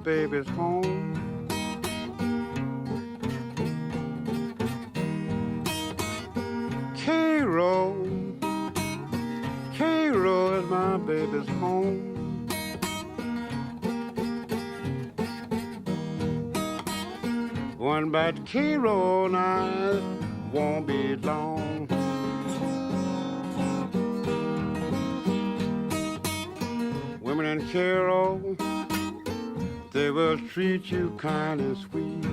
baby's home. Cairo, Cairo is my baby's home. One bad Cairo night won't be long. Women in Cairo, they will treat you kind and sweet.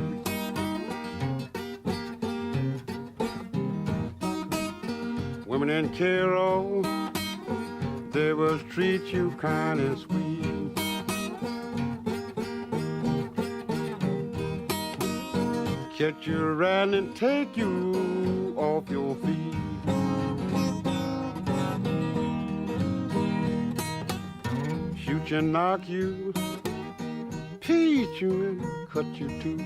Women in Cairo, they will treat you kind and sweet. Catch you around and take you off your feet. Shoot you and knock you, teach you and cut you too.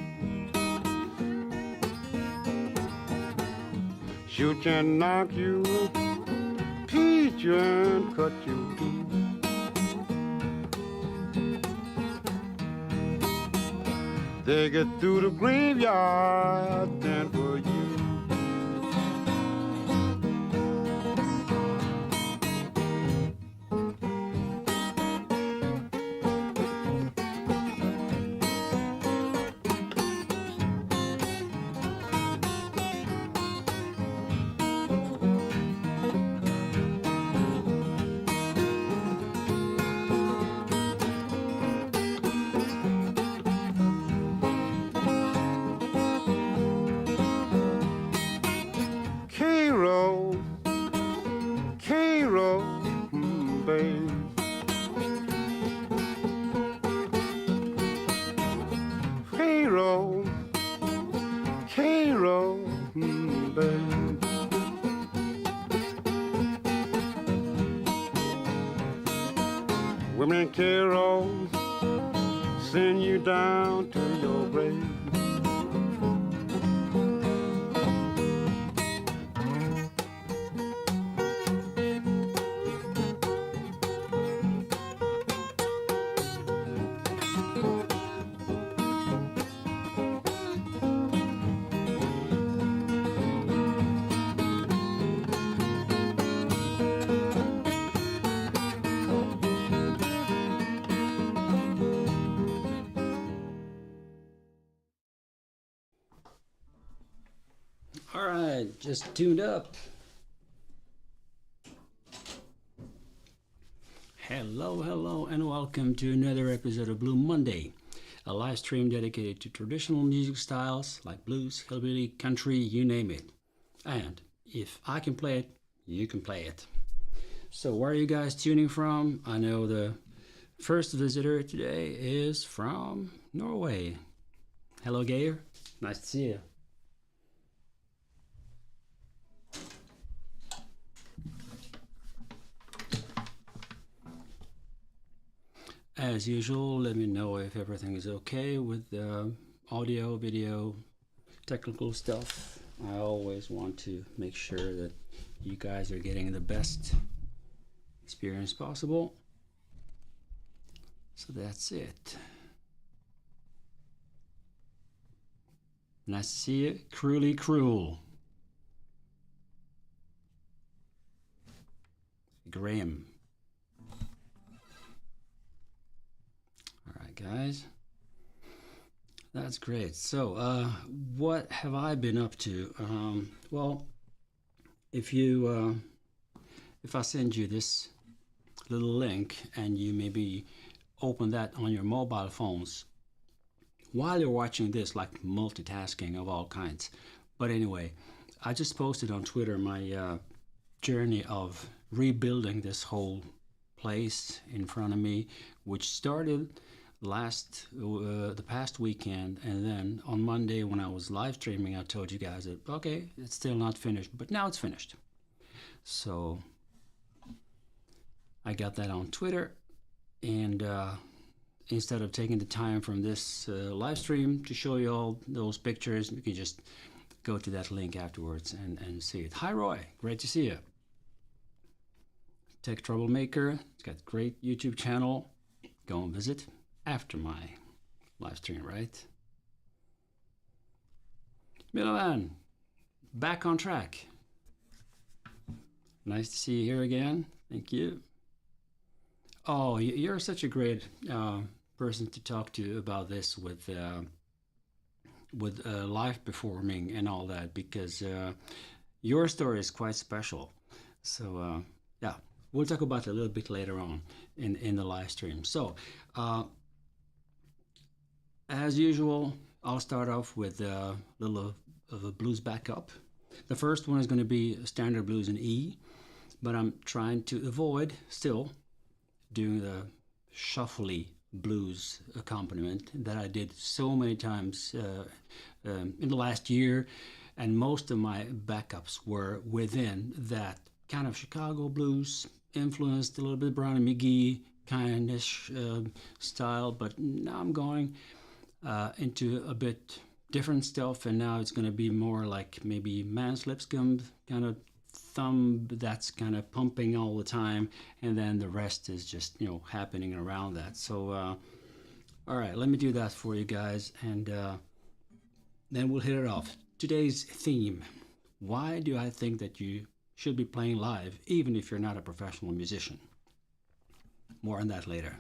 Shoot you and knock you, teach you and cut you too. They get through the graveyard, then for you. Women in Cairo send you down to your grave. Alright, just tuned up. Hello, and welcome to another episode of Blue Monday, a live stream dedicated to traditional music styles like blues, hillbilly, country, you name it. And if I can play it, you can play it. So where are you guys tuning from? I know the first visitor today is from Norway. Hello, Geir. Nice to see you. As usual, let me know if everything is okay with audio, video, technical stuff. I always want to make sure that you guys are getting the best experience possible. So that's it. Nice to see you. Cruelly cruel. Graham. Guys, that's great. So what have I been up to? Well, if I send you this little link and you maybe open that on your mobile phones while you're watching this, like multitasking of all kinds. But anyway, I just posted on Twitter my journey of rebuilding this whole place in front of me, which started the past weekend, and then on Monday when I was live streaming I told you guys that okay, it's still not finished, but now it's finished. So I got that on Twitter, and instead of taking the time from this live stream to show you all those pictures, you can just go to that link afterwards and see it. Hi Roy, great to see you. Tech Troublemaker, it's got a great YouTube channel. Go and visit after my live stream, right? Milovan, back on track. Nice to see you here again. Thank you. Oh, you're such a great person to talk to about this with live performing and all that, because your story is quite special. So yeah, we'll talk about it a little bit later on in the live stream. So as usual, I'll start off with a little of a blues backup. The first one is going to be standard blues in E, but I'm trying to avoid still doing the shuffly blues accompaniment that I did so many times in the last year, and most of my backups were within that kind of Chicago blues influenced, a little bit Brown and McGee kind-ish style, but now I'm going into a bit different stuff, and now it's going to be more like maybe Mans Lipscomb kind of thumb that's kind of pumping all the time, and then the rest is just, you know, happening around that. So all right, let me do that for you guys, and then we'll hit it off. Today's theme: why do I think that you should be playing live even if you're not a professional musician? More on that later.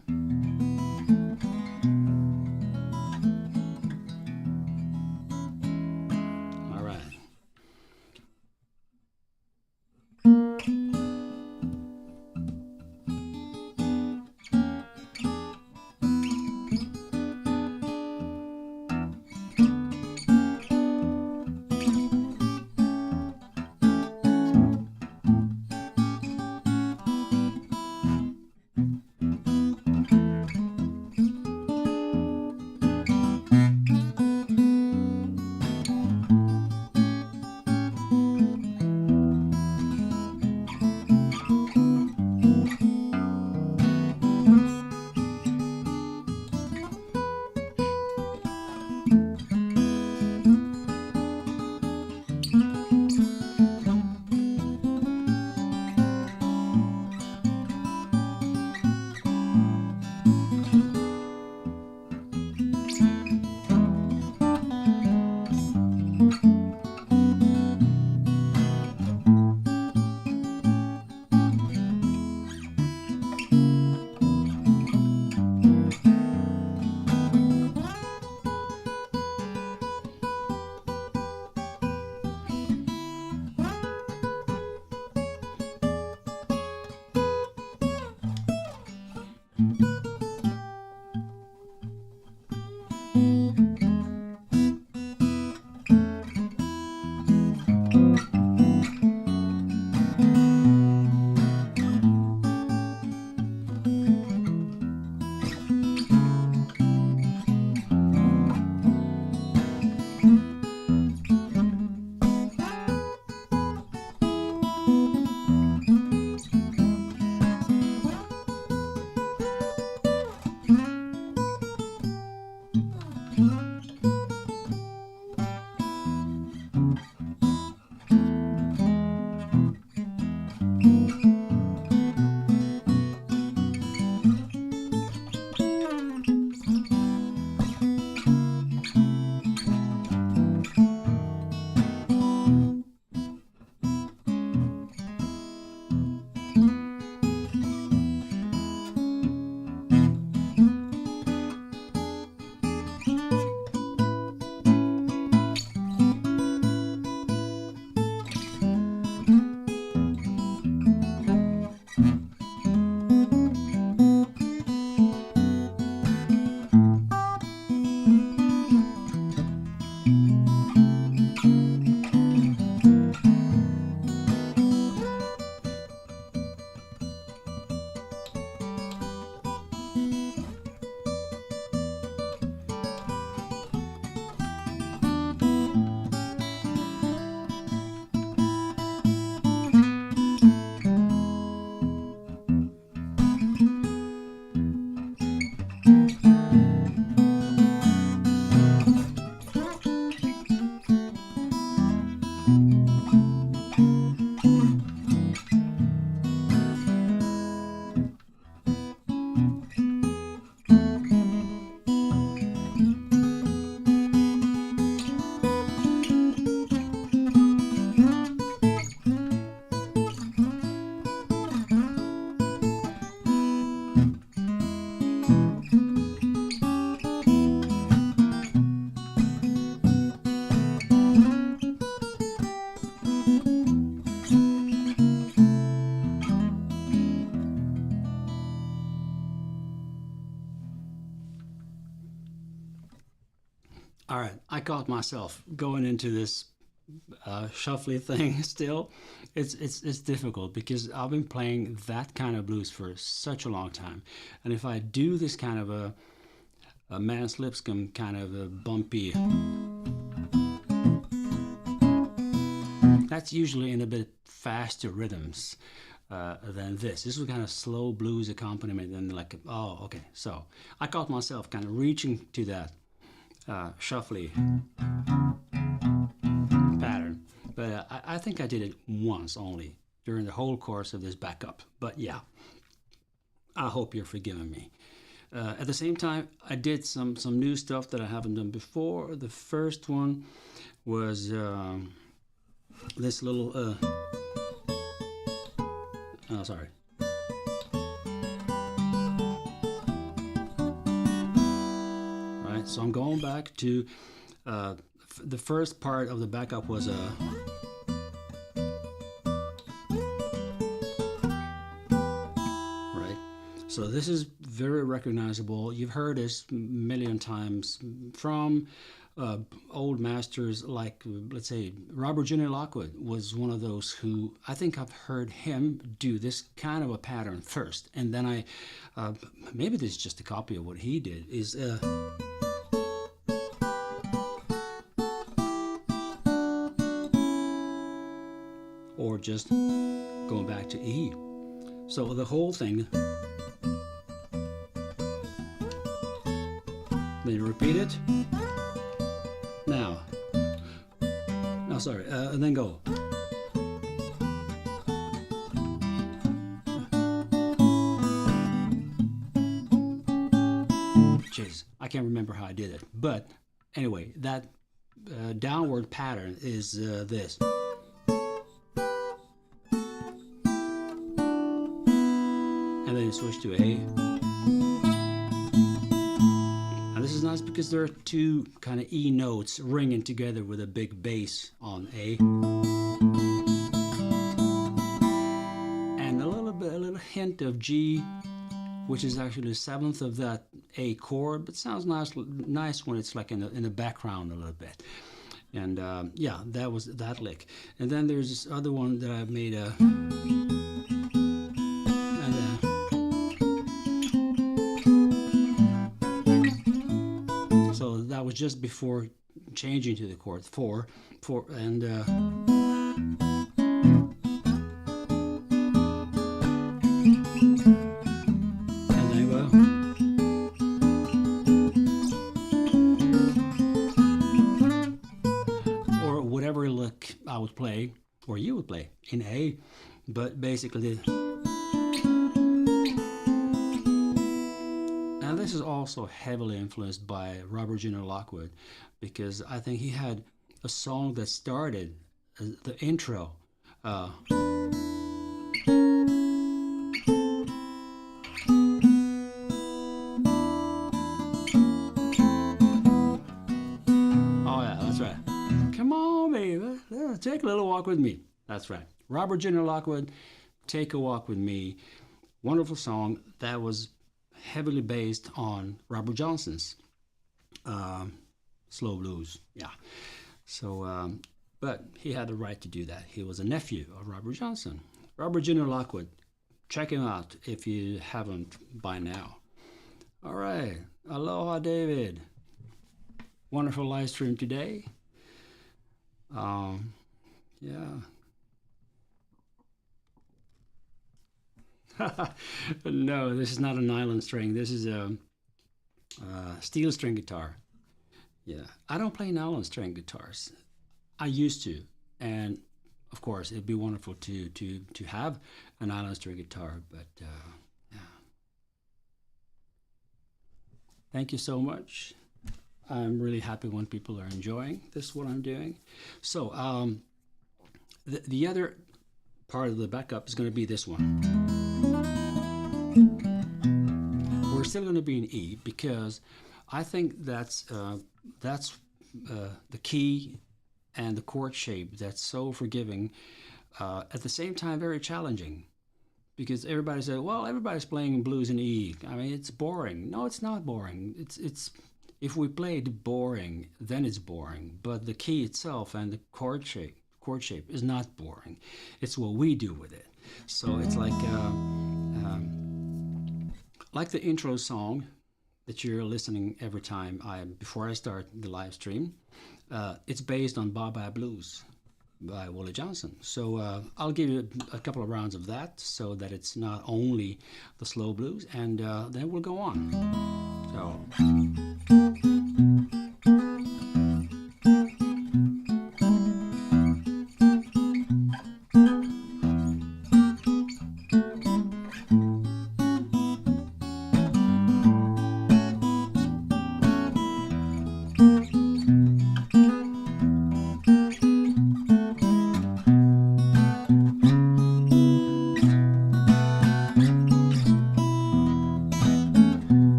caught myself going into this shuffly thing still. It's difficult because I've been playing that kind of blues for such a long time, and if I do this kind of a Man's Lipscomb kind of a bumpy, that's usually in a bit faster rhythms than this. This was kind of slow blues accompaniment, and like, oh, okay. So I caught myself kind of reaching to that shuffly pattern, but I think I did it once only during the whole course of this backup. But yeah, I hope you're forgiving me. At the same time, I did some new stuff that I haven't done before. The first one was this little oh, sorry. Right, so I'm going back to the first part of the backup was a right. So this is very recognizable. You've heard this a million times from old masters like, let's say, Robert Junior Lockwood was one of those who I think I've heard him do this kind of a pattern first, and then I maybe this is just a copy of what he did, is or just going back to E. So the whole thing, then repeat it. Now, no, sorry, and then go. Jeez, I can't remember how I did it, but anyway, that downward pattern is this. And then you switch to A. And this is nice because there are two kind of E notes ringing together with a big bass on A. And a little hint of G, which is actually the seventh of that A chord, but sounds nice when it's like in the background a little bit. And yeah, that was that lick. And then there's this other one that I made a so that was just before changing to the chord 4, and then go. Or whatever lick I would play, or you would play in A, but basically. And this is also heavily influenced by Robert Junior Lockwood, because I think he had a song that started the intro. Oh yeah, that's right. Come on, baby, take a little walk with me. That's right. Robert Junior Lockwood, Take a Walk with Me. Wonderful song that was heavily based on Robert Johnson's slow blues. Yeah. So, but he had the right to do that. He was a nephew of Robert Johnson. Robert Junior Lockwood. Check him out if you haven't by now. All right. Aloha, David. Wonderful live stream today. Yeah. No, this is not a nylon string. This is a steel string guitar. Yeah, I don't play nylon string guitars. I used to, and of course, it'd be wonderful to have a nylon string guitar. But yeah, thank you so much. I'm really happy when people are enjoying this, what I'm doing. So the other part of the backup is going to be this one. We're still going to be in E because I think that's the key and the chord shape that's so forgiving, at the same time very challenging, because everybody says, well, everybody's playing blues in E. I mean, it's boring. No, it's not boring. It's if we played boring, then it's boring. But the key itself and the chord shape is not boring. It's what we do with it. So it's like the intro song that you're listening every time before I start the live stream. It's based on Bye Bye Blues by Willie Johnson. So I'll give you a couple of rounds of that so that it's not only the slow blues, and then we'll go on. So.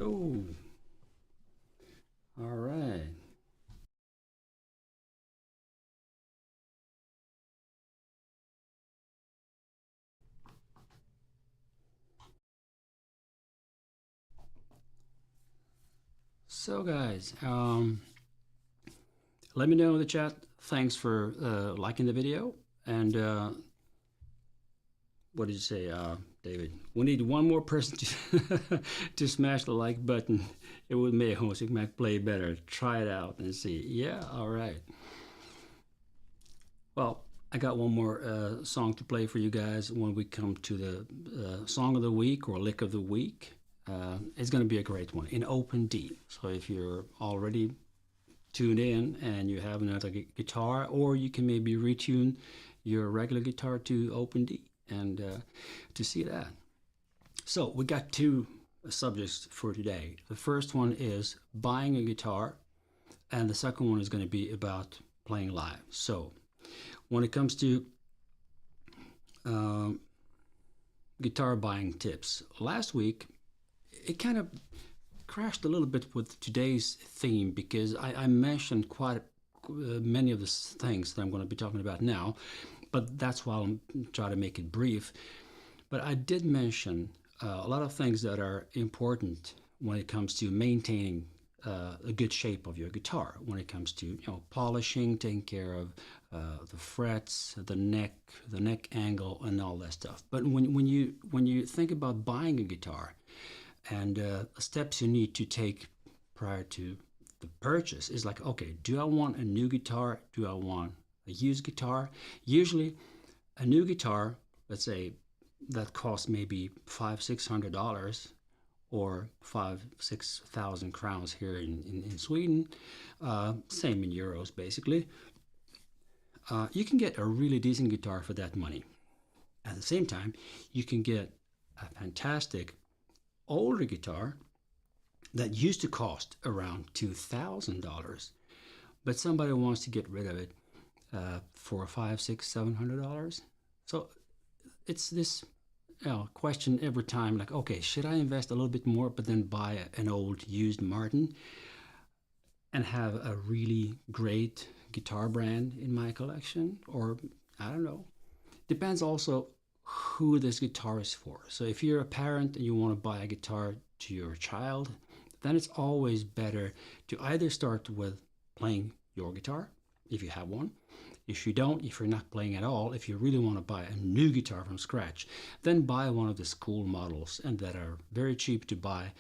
Oh, all right. So guys, let me know in the chat. Thanks for liking the video. And what did you say, David? We need one more person to to smash the like button. It would make Music Mac play better. Try it out and see. Yeah, all right. Well, I got one more song to play for you guys when we come to the song of the week or lick of the week. It's going to be a great one in open D. So if you're already tuned in and you have another guitar, or you can maybe retune your regular guitar to open D and to see that. So we got two subjects for today. The first one is buying a guitar, and the second one is going to be about playing live. So when it comes to guitar buying tips, last week it kind of crashed a little bit with today's theme because I mentioned quite many of the things that I'm going to be talking about now, but that's why I'm trying to make it brief. But I did mention a lot of things that are important when it comes to maintaining a good shape of your guitar, when it comes to polishing, taking care of the frets, the neck angle, and all that stuff. But when you think about buying a guitar, And steps you need to take prior to the purchase is like, okay, do I want a new guitar? Do I want a used guitar? Usually a new guitar, let's say, that costs maybe $500-600 or 5,000-6,000 crowns here in Sweden, same in euros basically. You can get a really decent guitar for that money. At the same time, you can get a fantastic older guitar that used to cost around $2,000, but somebody wants to get rid of it for $500-600-700. So it's this question every time, like, okay, should I invest a little bit more but then buy an old used Martin and have a really great guitar brand in my collection? Or I don't know. Depends also who this guitar is for. So if you're a parent and you want to buy a guitar to your child, then it's always better to either start with playing your guitar, if you have one. If you don't, if you're not playing at all, if you really want to buy a new guitar from scratch, then buy one of the school models and that are very cheap to buy,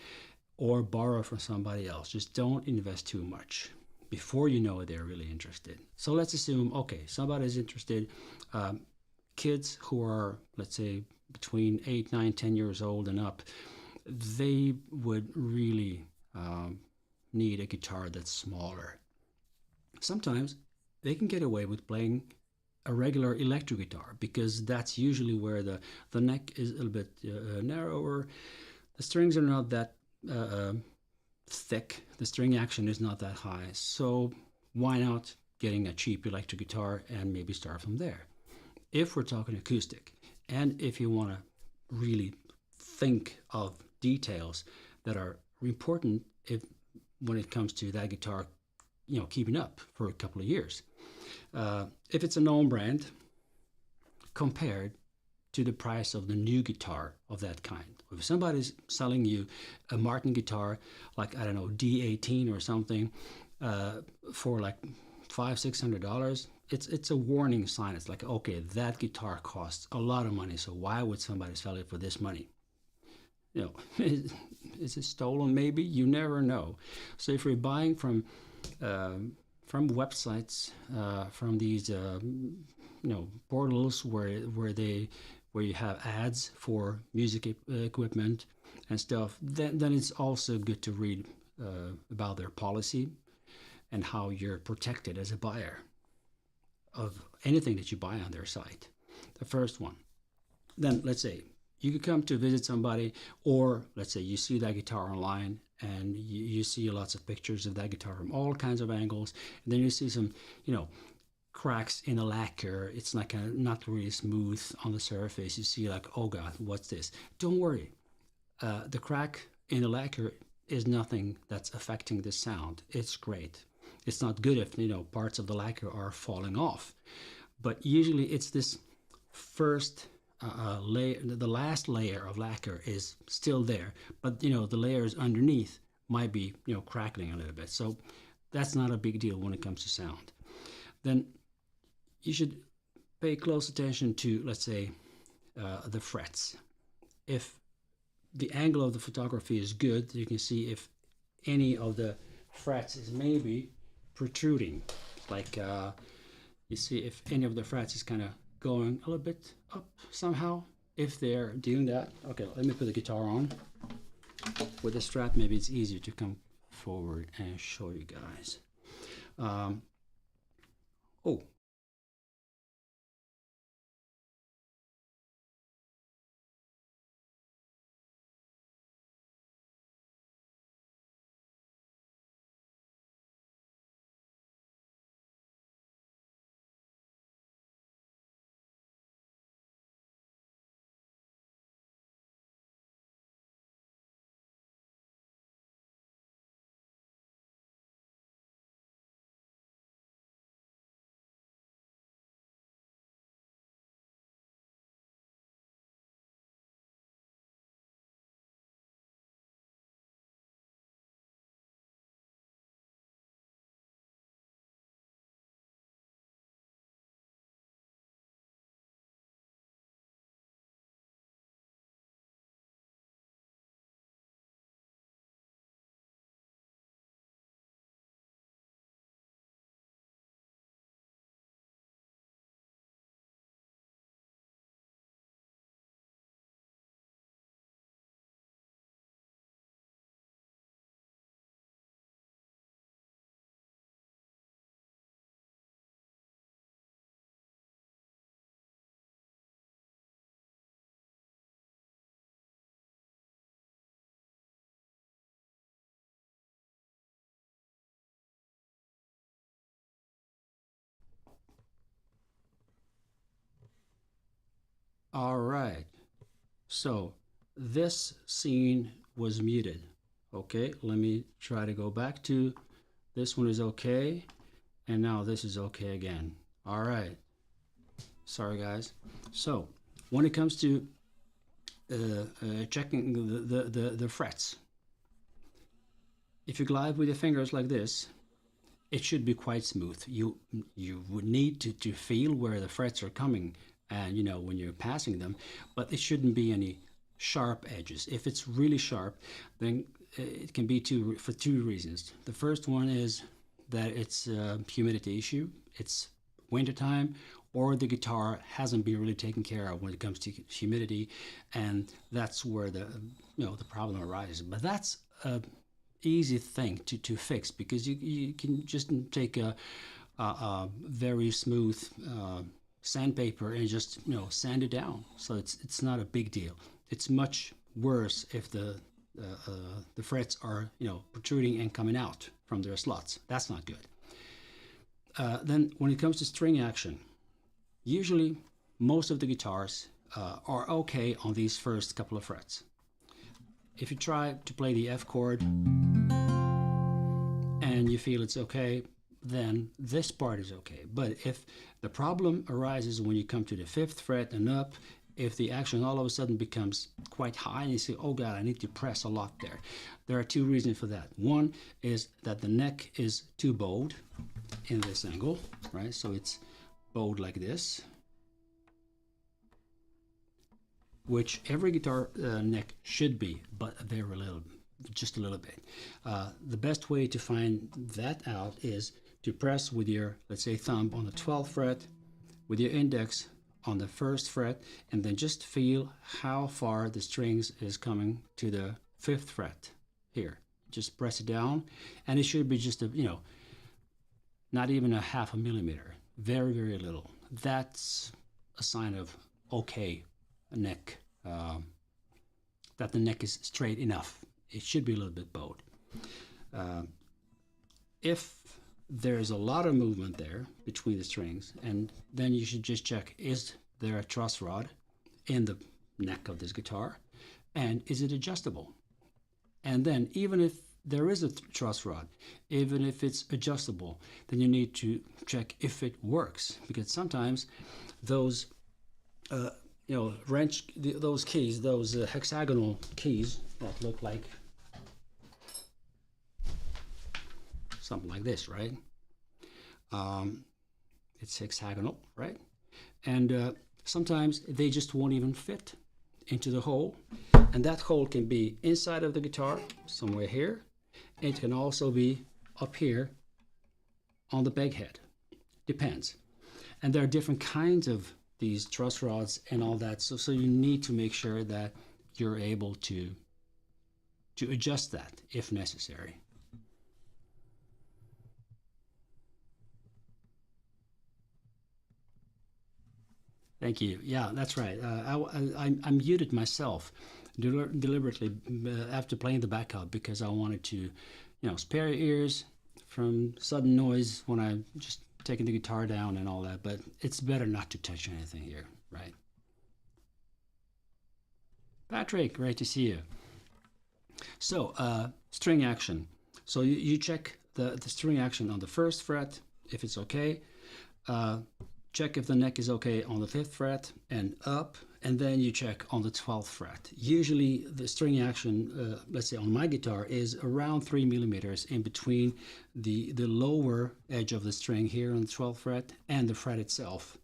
or borrow from somebody else. Just don't invest too much before you know they're really interested. So let's assume, okay, somebody's interested. Kids who are, let's say, between 8, 9, 10 years old and up, they would really need a guitar that's smaller. Sometimes they can get away with playing a regular electric guitar because that's usually where the neck is a little bit narrower. The strings are not that thick. The string action is not that high. So why not getting a cheap electric guitar and maybe start from there? If we're talking acoustic, and if you want to really think of details that are important when it comes to that guitar, keeping up for a couple of years. If it's a known brand, compared to the price of the new guitar of that kind. If somebody's selling you a Martin guitar, like, I don't know, D18 or something, for like $500-600, it's a warning sign. It's like, okay, that guitar costs a lot of money, so why would somebody sell it for this money? Is it stolen? Maybe. You never know. So if you're buying from websites, from these portals where you have ads for music equipment and stuff, then it's also good to read about their policy and how you're protected as a buyer of anything that you buy on their site. The first one. Then let's say you could come to visit somebody, or let's say you see that guitar online and you see lots of pictures of that guitar from all kinds of angles, and then you see some, cracks in the lacquer. It's like not really smooth on the surface. You see like, oh God, what's this? Don't worry. The crack in the lacquer is nothing that's affecting the sound. It's great. It's not good if, parts of the lacquer are falling off. But usually it's this first layer, the last layer of lacquer is still there, but the layers underneath might be crackling a little bit. So that's not a big deal when it comes to sound. Then you should pay close attention to, let's say, the frets. If the angle of the photography is good, you can see if any of the frets is maybe protruding. Like you see if any of the frets is kind of going a little bit up somehow. If they're doing that, okay, let me put the guitar on. With the strap, maybe it's easier to come forward and show you guys. Oh, All right. So this scene was muted. Okay, let me try to go back to this one is okay. And now this is okay again. All right. Sorry, guys. So when it comes to checking the frets, if you glide with your fingers like this, it should be quite smooth. You would need to feel where the frets are coming, and you know when you're passing them, but it shouldn't be any sharp edges. If it's really sharp, then it can be for two reasons. The first one is that it's a humidity issue. It's wintertime, or the guitar hasn't been really taken care of when it comes to humidity, and that's where the problem arises. But that's a easy thing to fix, because you can just take a very smooth sandpaper and just sand it down. So it's not a big deal. It's much worse if the frets are protruding and coming out from their slots. That's not good. Then when it comes to string action, usually most of the guitars are okay on these first couple of frets. If you try to play the F chord and you feel it's okay, then this part is okay. But if the problem arises when you come to the 5th fret and up, if the action all of a sudden becomes quite high and you say, oh God, I need to press a lot there. There are two reasons for that. One is that the neck is too bowed in this angle, right? So it's bowed like this, which every guitar neck should be, but very little, just a little bit. The best way to find that out is to press with your, let's say, thumb on the 12th fret, with your index on the 1st fret, and then just feel how far the strings is coming to the 5th fret here. Just press it down, and it should be just not even a half a millimeter, very, very little. That's a sign of okay neck, that the neck is straight enough. It should be a little bit bowed. If there's a lot of movement there between the strings, and then you should just check, is there a truss rod in the neck of this guitar, and is it adjustable? And then even if there is a truss rod, even if it's adjustable, then you need to check if it works, because sometimes those those keys, those hexagonal keys that look like something like this, right? It's hexagonal, right? And sometimes they just won't even fit into the hole, and that hole can be inside of the guitar, somewhere here. It can also be up here on the peg head. Depends. And there are different kinds of these truss rods and all that, so you need to make sure that you're able to adjust that if necessary. Thank you. Yeah, that's right. I muted myself deliberately after playing the backup, because I wanted to, spare your ears from sudden noise when I'm just taking the guitar down and all that. But it's better not to touch anything here, right? Patrick, great to see you. So string action. So you check the string action on the 1st fret if it's okay. Check if the neck is okay on the 5th fret and up, and then you check on the 12th fret. Usually the string action, let's say on my guitar, is around 3 millimeters in between the lower edge of the string here on the 12th fret and the fret itself,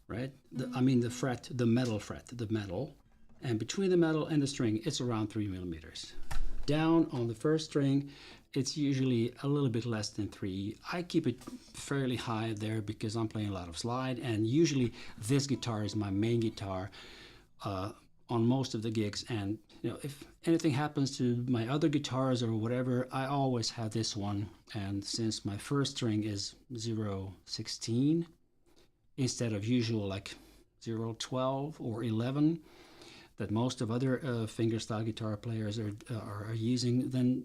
right? The fret, the metal fret, the metal, and between the metal and the string, it's around 3 millimeters. Down on the 1st string, it's usually a little bit less than 3. I keep it fairly high there because I'm playing a lot of slide, and usually this guitar is my main guitar on most of the gigs. And if anything happens to my other guitars or whatever, I always have this one. And since my 1st string is 0.16 instead of usual like 0.12 or 11, that most of other fingerstyle guitar players are using, then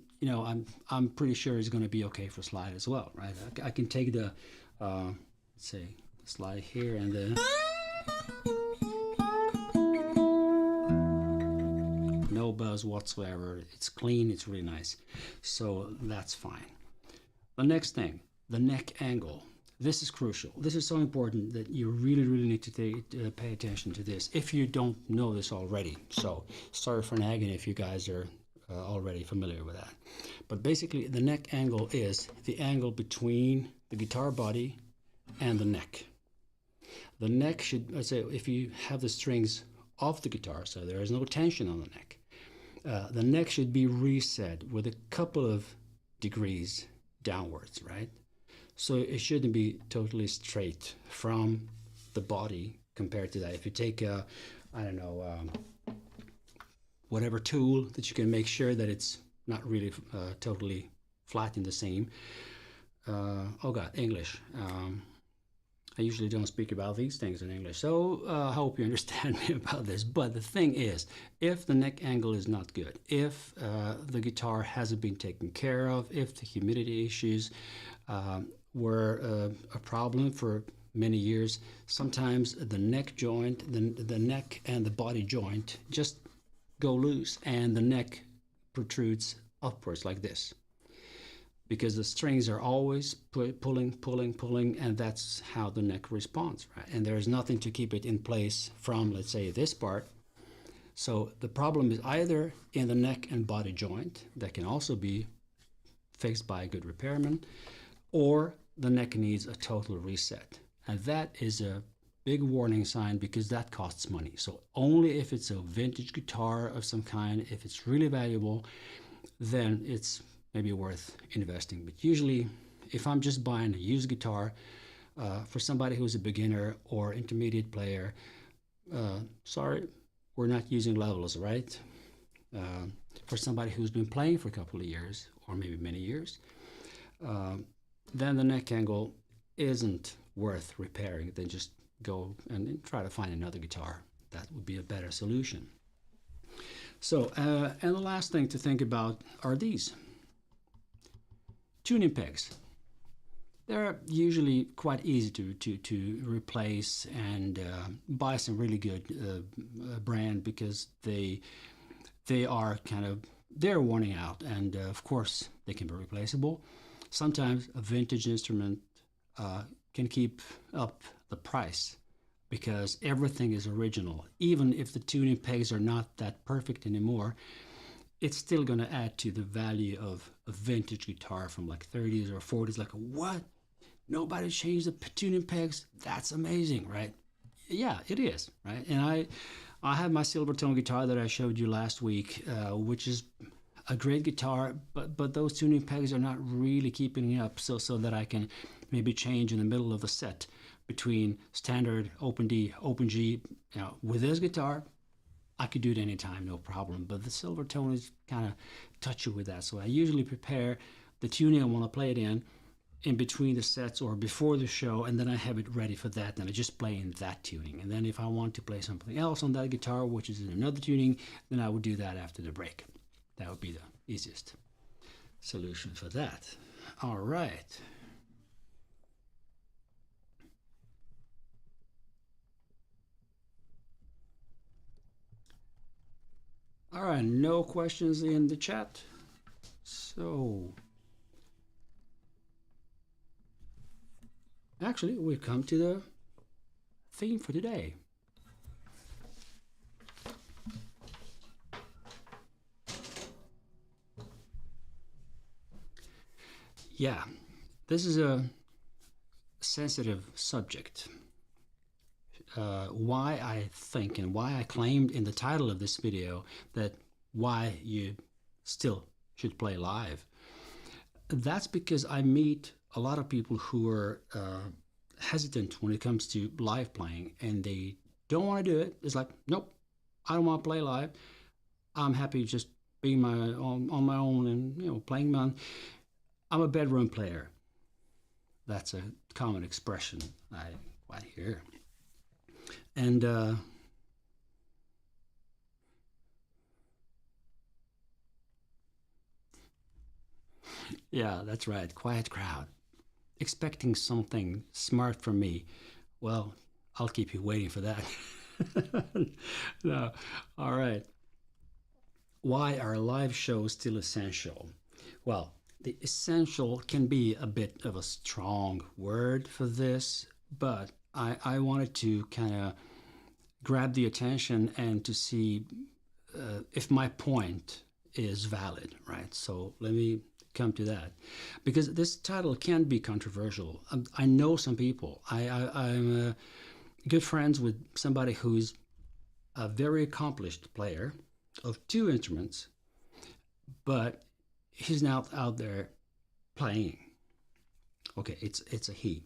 I'm pretty sure it's going to be okay for slide as well, right? I can take the let's say slide here and the no buzz whatsoever. It's clean, it's really nice. So that's fine. The next thing, the neck angle. This is crucial. This is so important that you really, really need to pay attention to this if you don't know this already. So sorry for nagging if you guys are already familiar with that. But basically, the neck angle is the angle between the guitar body and the neck. The neck should, let's say, if you have the strings off the guitar, so there is no tension on the neck, the neck should be reset with a couple of degrees downwards, right? So it shouldn't be totally straight from the body compared to that. If you take a, I don't know, whatever tool that you can make sure that it's not really totally flat in the seam. Oh God, English. I usually don't speak about these things in English, so I hope you understand me about this. But the thing is, if the neck angle is not good, if the guitar hasn't been taken care of, if the humidity issues were a problem for many years, sometimes the neck joint, the neck and the body joint just go loose and the neck protrudes upwards like this, because the strings are always pulling, and that's how the neck responds, right? And there's nothing to keep it in place from, let's say, this part. So the problem is either in the neck and body joint, that can also be fixed by a good repairman, or the neck needs a total reset. And that is a big warning sign, because that costs money. So only if it's a vintage guitar of some kind, if it's really valuable, then it's maybe worth investing. But usually, if I'm just buying a used guitar for somebody who's a beginner or intermediate player, sorry, we're not using levels, right? For somebody who's been playing for a couple of years, or maybe many years, then the neck angle isn't worth repairing. Then just go and try to find another guitar. That would be a better solution. So, and the last thing to think about are these tuning pegs. They're usually quite easy to replace and buy some really good brand, because they are they're worn out, and of course they can be replaceable. Sometimes a vintage instrument can keep up the price because everything is original. Even if the tuning pegs are not that perfect anymore, it's still going to add to the value of a vintage guitar from like 30s or 40s. Like, what? Nobody changed the tuning pegs? That's amazing, right? Yeah, it is, right? And I have my Silvertone guitar that I showed you last week, which is a great guitar, but those tuning pegs are not really keeping it up, so that I can maybe change in the middle of the set between standard, open D, open G. You know, with this guitar, I could do it anytime, no problem. But the Silvertone is kind of touchy with that. So I usually prepare the tuning I want to play it in between the sets or before the show, and then I have it ready for that, and I just play in that tuning. And then if I want to play something else on that guitar, which is in another tuning, then I would do that after the break. That would be the easiest solution for that. All right. All right, no questions in the chat. So, actually, we come to the theme for today. Yeah, this is a sensitive subject. Why I think and why I claimed in the title of this video that why you still should play live. That's because I meet a lot of people who are hesitant when it comes to live playing, and they don't want to do it. It's like, nope, I don't want to play live. I'm happy just being on my own and playing my own. I'm a bedroom player. That's a common expression I quite hear. And yeah, that's right. Quiet crowd. Expecting something smart from me. Well, I'll keep you waiting for that. No. All right. why are live shows still essential? Well, the essential can be a bit of a strong word for this, but I wanted to kind of grab the attention and to see if my point is valid, right? So let me come to that, because this title can be controversial. I know some people. I'm good friends with somebody who's a very accomplished player of two instruments, but he's not out there playing. Okay, it's a he.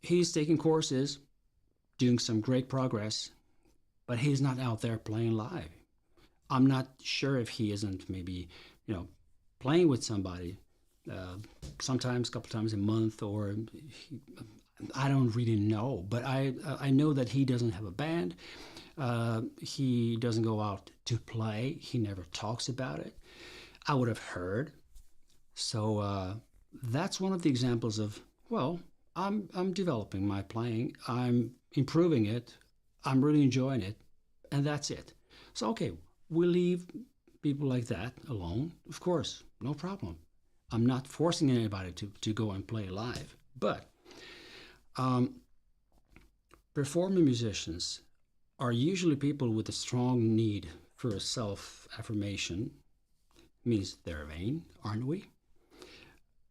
He's taking courses, doing some great progress, but he's not out there playing live. I'm not sure if he isn't maybe, playing with somebody sometimes a couple times a month, or I don't really know. But I know that he doesn't have a band. He doesn't go out to play. He never talks about it. I would have heard. So that's one of the examples of, well, I'm developing my playing. I'm improving it. I'm really enjoying it. And that's it. So, okay, we leave people like that alone. Of course, no problem. I'm not forcing anybody to go and play live. But performing musicians are usually people with a strong need for self-affirmation. Means they're vain, aren't we?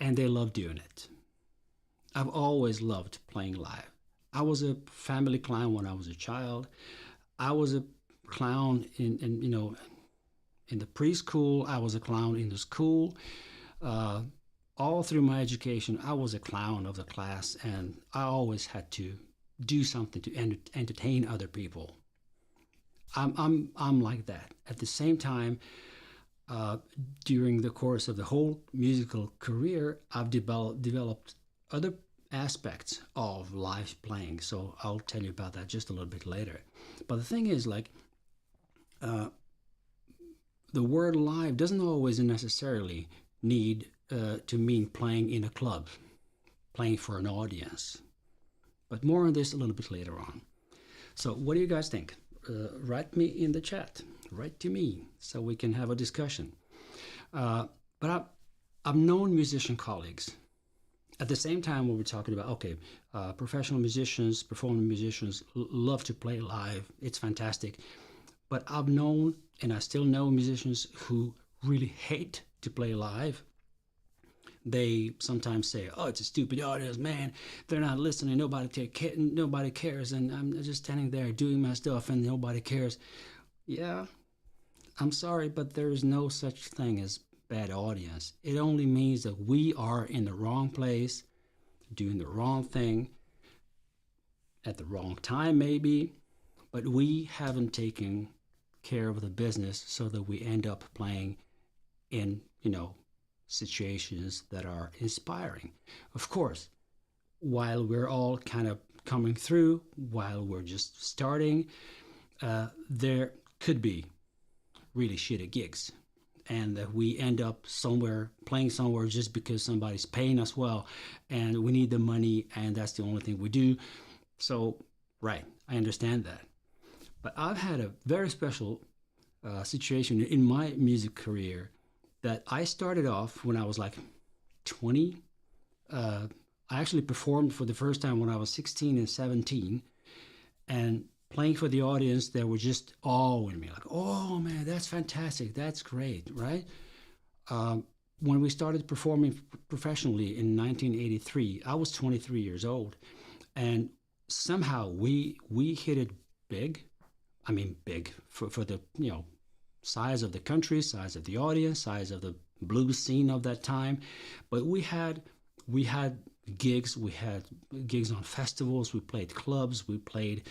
And they love doing it. I've always loved playing live. I was a family clown when I was a child. I was a clown in the preschool. I was a clown in the school. All through my education, I was a clown of the class, and I always had to do something to entertain other people. I'm like that. At the same time, during the course of the whole musical career, I've developed other aspects of live playing. So I'll tell you about that just a little bit later. But the thing is, the word live doesn't always necessarily need to mean playing in a club, playing for an audience. But more on this a little bit later on. So what do you guys think? Write me in the chat. Write to me so we can have a discussion. But I've known musician colleagues. At the same time, when we're talking about, professional musicians, performing musicians love to play live. It's fantastic. But I've known, and I still know, musicians who really hate to play live. They sometimes say, "Oh, it's a stupid audience, man. They're not listening. Nobody cares, and I'm just standing there doing my stuff, and nobody cares." Yeah, I'm sorry, but there is no such thing as bad audience. It only means that we are in the wrong place, doing the wrong thing, at the wrong time maybe, but we haven't taken care of the business so that we end up playing in, situations that are inspiring. Of course, while we're all kind of coming through, while we're just starting, there could be really shitty gigs, and that we end up playing somewhere just because somebody's paying us well, and we need the money, and that's the only thing we do. So, right, I understand that. But I've had a very special situation in my music career that I started off when I was like 20. I actually performed for the first time when I was 16 and 17, and playing for the audience, they were just awing me, like, "Oh man, that's fantastic, that's great," right? When we started performing professionally in 1983, I was 23 years old, and somehow we hit it big. I mean, big for the size of the country, size of the audience, size of the blues scene of that time. But we had gigs. We had gigs on festivals. We played clubs. We played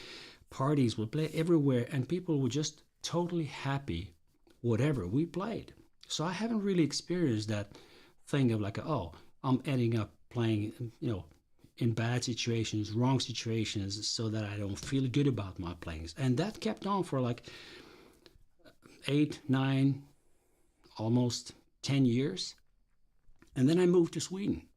parties. We played everywhere, and people were just totally happy whatever we played. So I haven't really experienced that thing of like, "Oh, I'm ending up playing, in bad situations, wrong situations, so that I don't feel good about my playings." And that kept on for like 8, 9, almost 10 years. And then I moved to Sweden.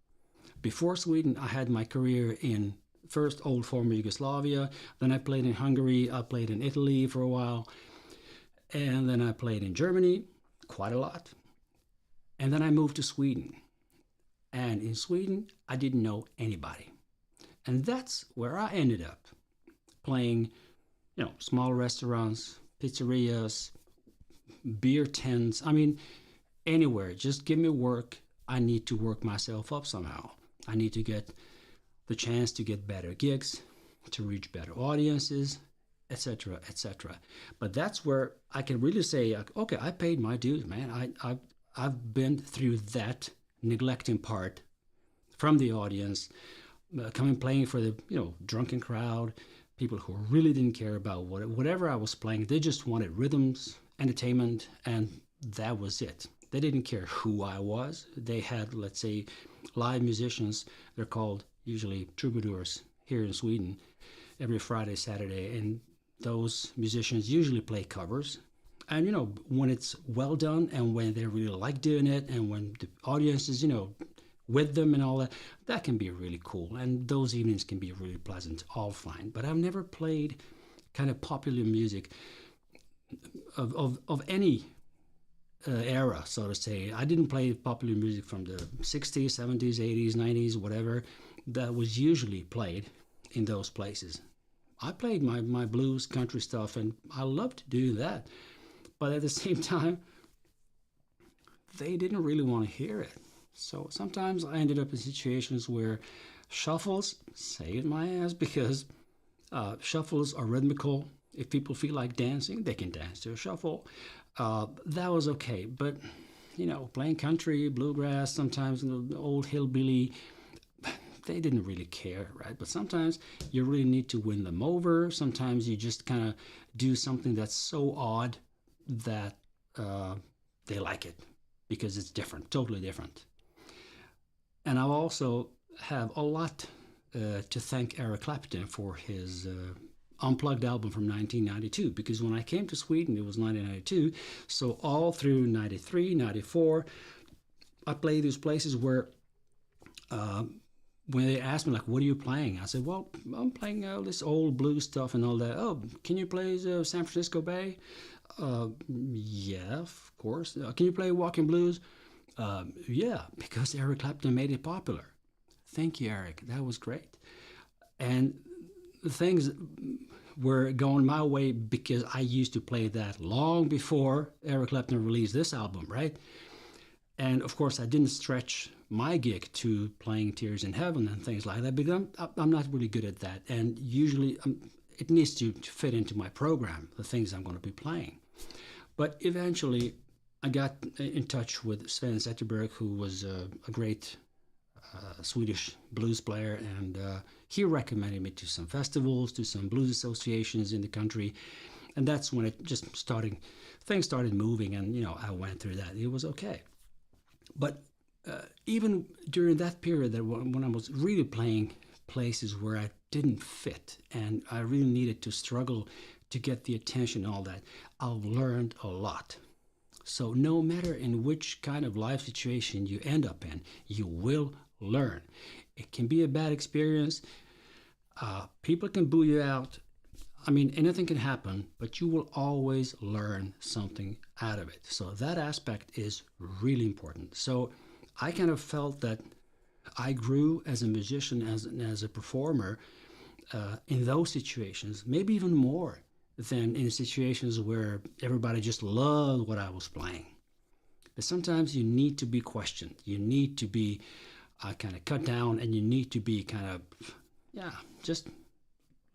Before Sweden, I had my career in first old former Yugoslavia. Then I played in Hungary. I played in Italy for a while. And then I played in Germany quite a lot. And then I moved to Sweden. And in Sweden, I didn't know anybody. And that's where I ended up playing, small restaurants, pizzerias, beer tents. I mean, anywhere. Just give me work. I need to work myself up somehow. I need to get the chance to get better gigs, to reach better audiences, etc., etc. But that's where I can really say, okay, I paid my dues, man. I've been through that neglecting part from the audience, coming playing for the drunken crowd, people who really didn't care about whatever I was playing. They just wanted rhythms, entertainment, and that was it. They didn't care who I was. They had, let's say, live musicians. They're called usually troubadours here in Sweden every Friday, Saturday, and those musicians usually play covers. And when it's well done and when they really like doing it and when the audience is with them and all that, that can be really cool, and those evenings can be really pleasant, all fine. But I've never played kind of popular music of any era, so to say. I didn't play popular music from the 60s, 70s, 80s, 90s, whatever that was usually played in those places. I played my blues, country stuff, and I loved doing that. But at the same time, they didn't really want to hear it. So sometimes I ended up in situations where shuffles saved my ass, because shuffles are rhythmical. If people feel like dancing, they can dance to a shuffle. That was okay. But, playing country, bluegrass, sometimes the old hillbilly, they didn't really care, right? But sometimes you really need to win them over. Sometimes you just kind of do something that's so odd that they like it because it's different, totally different. And I also have a lot to thank Eric Clapton for his Unplugged album from 1992, because when I came to Sweden, it was 1992. So all through 93, 94, I played these places where when they asked me, like, what are you playing? I said, well, I'm playing all this old blues stuff and all that. Oh, can you play San Francisco Bay? Yeah, of course. Can you play Walking Blues? Yeah, because Eric Clapton made it popular. Thank you, Eric. That was great. And things were going my way because I used to play that long before Eric Clapton released this album, right? And of course, I didn't stretch my gig to playing Tears in Heaven and things like that, because I'm not really good at that. And usually it needs to fit into my program, the things I'm going to be playing. But eventually, I got in touch with Sven Zetterberg, who was a great Swedish blues player, and he recommended me to some festivals, to some blues associations in the country. And that's when it just things started moving, and I went through that. It was okay. But even during that period, that when I was really playing places where I didn't fit and I really needed to struggle to get the attention and all that, I learned a lot. So no matter in which kind of life situation you end up in, you will learn. It can be a bad experience. People can boo you out. I mean, anything can happen, but you will always learn something out of it. So that aspect is really important. So I kind of felt that I grew as a musician, as a performer, in those situations, maybe even more than in situations where everybody just loved what I was playing. But sometimes you need to be questioned. You need to be kind of cut down, and you need to be kind of, just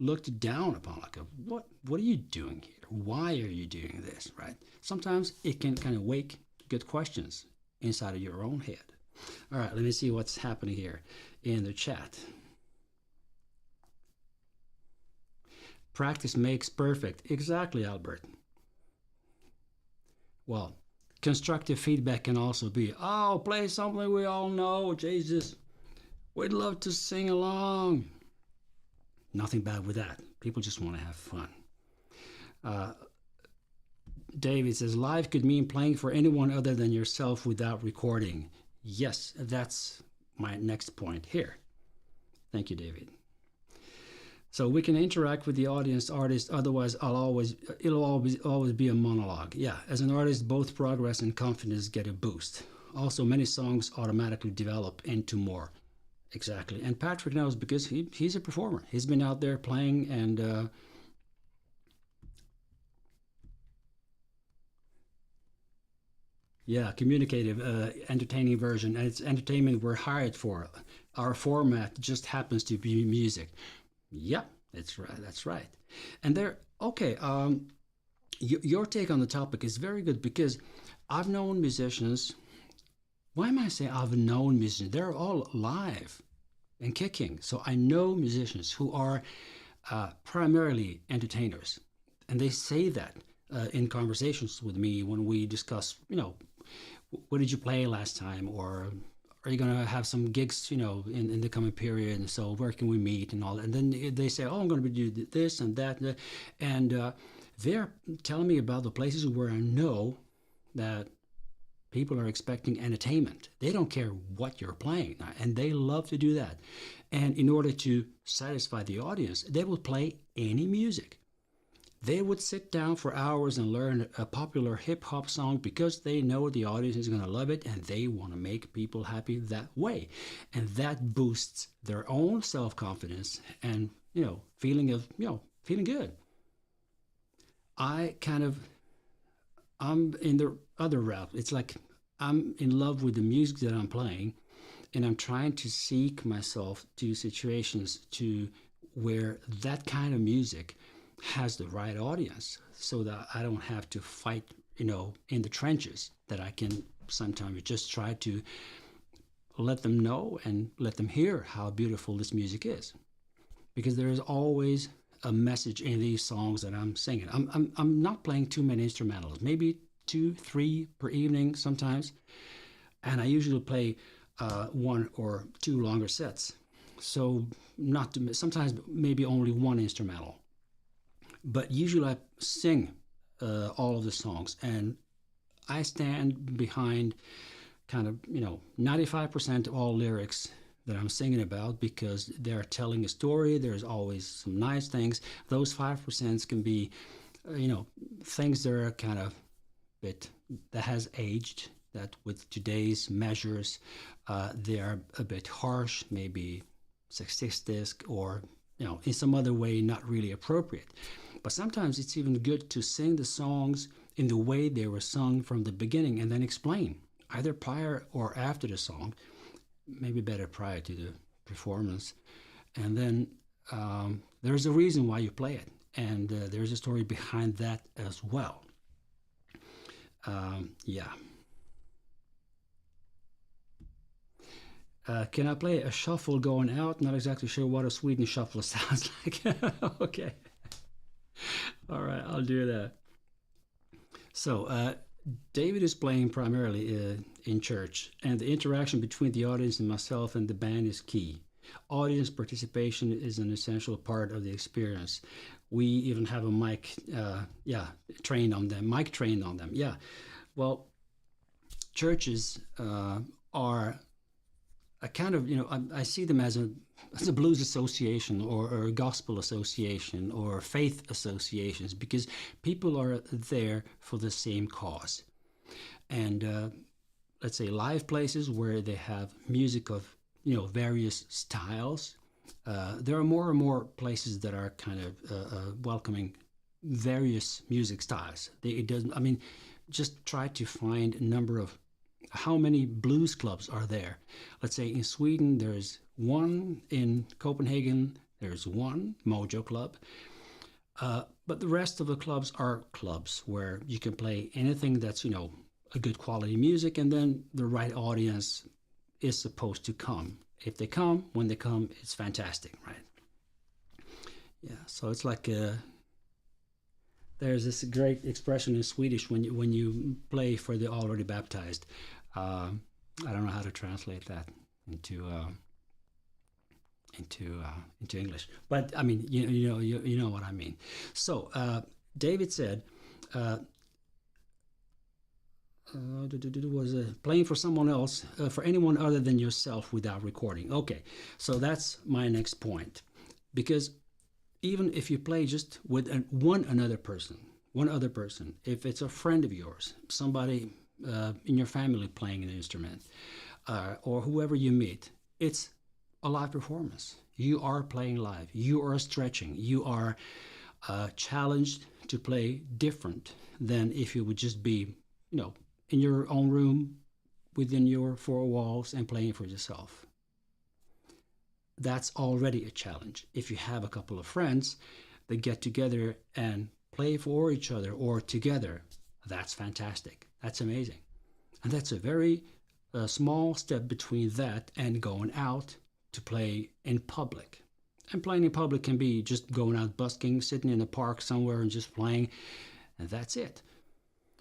looked down upon, like, what are you doing here? Why are you doing this, right? Sometimes it can kind of wake good questions inside of your own head. All right, let me see what's happening here in the chat. Practice makes perfect. Exactly, Albert. Well, constructive feedback can also be, oh, play something we all know, Jesus. We'd love to sing along. Nothing bad with that. People just want to have fun. David says, live could mean playing for anyone other than yourself without recording. Yes, that's my next point here. Thank you, David. So we can interact with the audience, artist. Otherwise, it'll always be a monologue. Yeah, as an artist, both progress and confidence get a boost. Also, many songs automatically develop into more. Exactly. And Patrick knows because he's a performer. He's been out there playing and yeah, communicative, entertaining version. And it's entertainment we're hired for. Our format just happens to be music. Yeah, that's right. That's right. And okay. Your take on the topic is very good because I've known musicians. Why am I saying I've known musicians? They're all live and kicking. So I know musicians who are primarily entertainers, and they say that in conversations with me when we discuss, what did you play last time, or are you going to have some gigs, in the coming period? And so where can we meet and all that? And then they say, oh, I'm going to do this and that. And they're telling me about the places where I know that people are expecting entertainment. They don't care what you're playing, and they love to do that. And in order to satisfy the audience, they will play any music. They would sit down for hours and learn a popular hip-hop song because they know the audience is going to love it, and they want to make people happy that way. And that boosts their own self-confidence and, feeling good. I'm in the other route. It's like I'm in love with the music that I'm playing, and I'm trying to seek myself to situations where that kind of music has the right audience, so that I don't have to fight, in the trenches, that I can sometimes just try to let them know and let them hear how beautiful this music is. Because there is always a message in these songs that I'm singing. I'm not playing too many instrumentals, maybe 2-3 per evening sometimes, and I usually play 1 or 2 longer sets. So sometimes maybe only 1 instrumental. But usually I sing all of the songs, and I stand behind kind of 95% of all lyrics that I'm singing about, because they're telling a story. There's always some nice things. Those 5% can be things that are kind of that has aged, that with today's measures they are a bit harsh, maybe sexistic, or in some other way not really appropriate. But sometimes it's even good to sing the songs in the way they were sung from the beginning, and then explain, either prior or after the song, maybe better prior to the performance. And then there's a reason why you play it, and there's a story behind that as well. Can I play a shuffle going out? Not exactly sure what a Sweden shuffle sounds like. Okay. All right, I'll do that. So David is playing primarily in church, and the interaction between the audience and myself and the band is key. Audience participation is an essential part of the experience. We even have a mic trained on them. Yeah. Well, churches are a kind of, I see them as a blues association or a gospel association or faith associations, because people are there for the same cause. And let's say live places where they have music of various styles. There are more and more places that are kind of welcoming various music styles. Just try to find a number of how many blues clubs are there. Let's say in Sweden there's 1, in Copenhagen there's 1 Mojo Club, but the rest of the clubs are clubs where you can play anything that's a good quality music, and then the right audience is supposed to come. If they come, when they come, it's fantastic, right? Yeah, so it's like there's this great expression in Swedish when you play for the already baptized. I don't know how to translate that into English, but I mean, you know what I mean. So David said, was playing for someone else, for anyone other than yourself without recording. Okay, so that's my next point, because even if you play just with one other person, if it's a friend of yours, somebody in your family playing an instrument, or whoever you meet, it's a live performance. You are playing live. You are stretching. You are challenged to play different than if you would just be, in your own room within your four walls and playing for yourself. That's already a challenge. If you have a couple of friends that get together and play for each other or together, that's fantastic. That's amazing. And that's a very small step between that and going out to play in public. And playing in public can be just going out busking, sitting in a park somewhere and just playing, and that's it.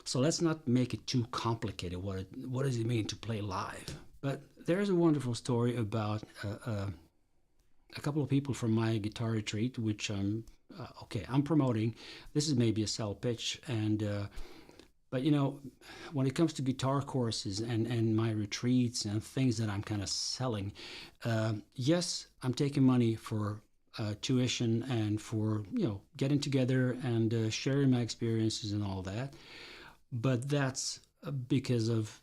So let's not make it too complicated. What does it mean to play live? But there's a wonderful story about a couple of people from my guitar retreat, which I'm promoting. This is maybe a sell pitch, but when it comes to guitar courses and my retreats and things that I'm kind of selling, yes, I'm taking money for tuition and for getting together and sharing my experiences and all that. But that's because of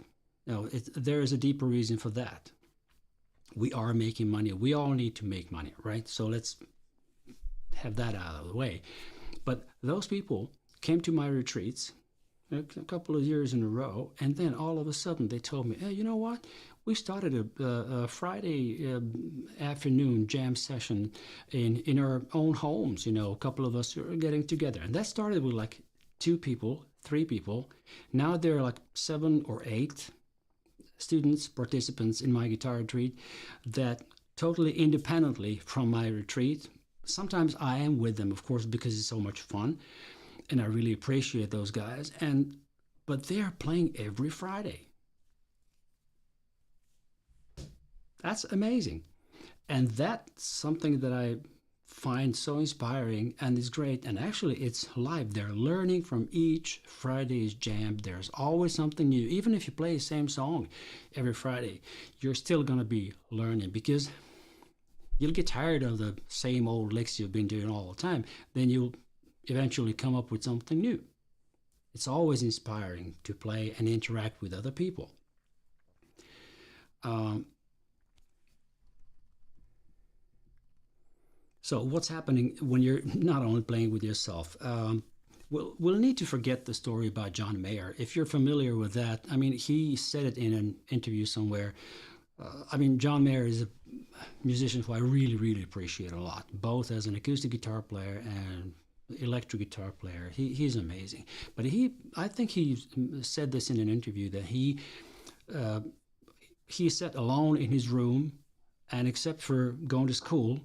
there is a deeper reason for that. We are making money. We all need to make money, right? So let's have that out of the way. But those people came to my retreats a couple of years in a row, and then all of a sudden they told me, hey, you know what? We started a Friday afternoon jam session in our own homes. A couple of us are getting together. And that started with like 2 people, 3 people. Now there are like 7 or 8 students, participants in my guitar retreat that totally independently from my retreat. Sometimes I am with them, of course, because it's so much fun, and I really appreciate those guys. But they are playing every Friday. That's amazing, and that's something that I find so inspiring and is great. And actually, it's live. They're learning from each Friday's jam. There's always something new. Even if you play the same song every Friday, you're still going to be learning, because you'll get tired of the same old licks you've been doing all the time. Then you'll eventually come up with something new. It's always inspiring to play and interact with other people. So what's happening when you're not only playing with yourself? We'll need to forget the story about John Mayer. If you're familiar with that, he said it in an interview somewhere. John Mayer is a musician who I really, really appreciate a lot, both as an acoustic guitar player and electric guitar player. He's amazing. But I think he said this in an interview, that he sat alone in his room, and except for going to school,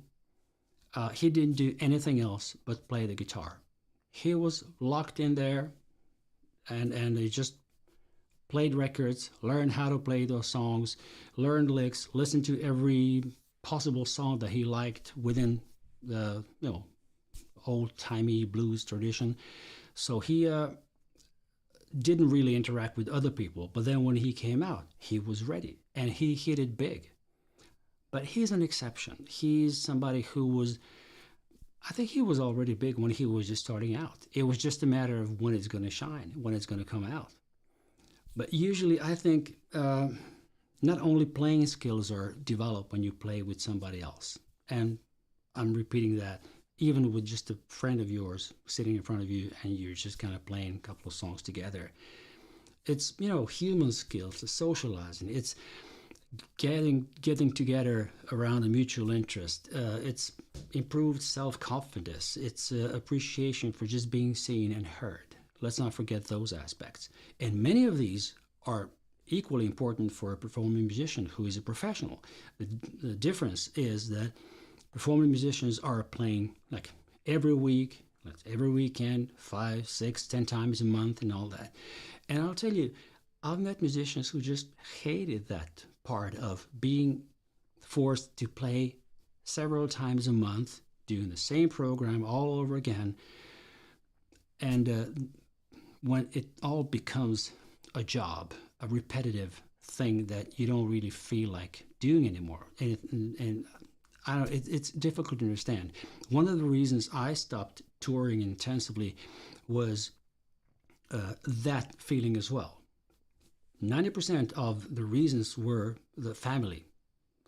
he didn't do anything else but play the guitar. He was locked in there, and he just played records, learned how to play those songs, learned licks, listened to every possible song that he liked within the old-timey blues tradition. So he didn't really interact with other people. But then when he came out, he was ready, and he hit it big. But he's an exception. He's somebody I think he was already big when he was just starting out. It was just a matter of when it's going to shine, when it's going to come out. But usually I think not only playing skills are developed when you play with somebody else. And I'm repeating that, even with just a friend of yours sitting in front of you and you're just kind of playing a couple of songs together. It's, human skills, it's socializing. It's getting together around a mutual interest. It's improved self-confidence. It's appreciation for just being seen and heard. Let's not forget those aspects. And many of these are equally important for a performing musician who is a professional. The difference is that performing musicians are playing like every week, every weekend, 5, 6, 10 times a month and all that. And I'll tell you, I've met musicians who just hated that part of being forced to play several times a month, doing the same program all over again. And when it all becomes a job, a repetitive thing that you don't really feel like doing anymore. And I don't. It's difficult to understand. One of the reasons I stopped touring intensively was that feeling as well. 90% of the reasons were the family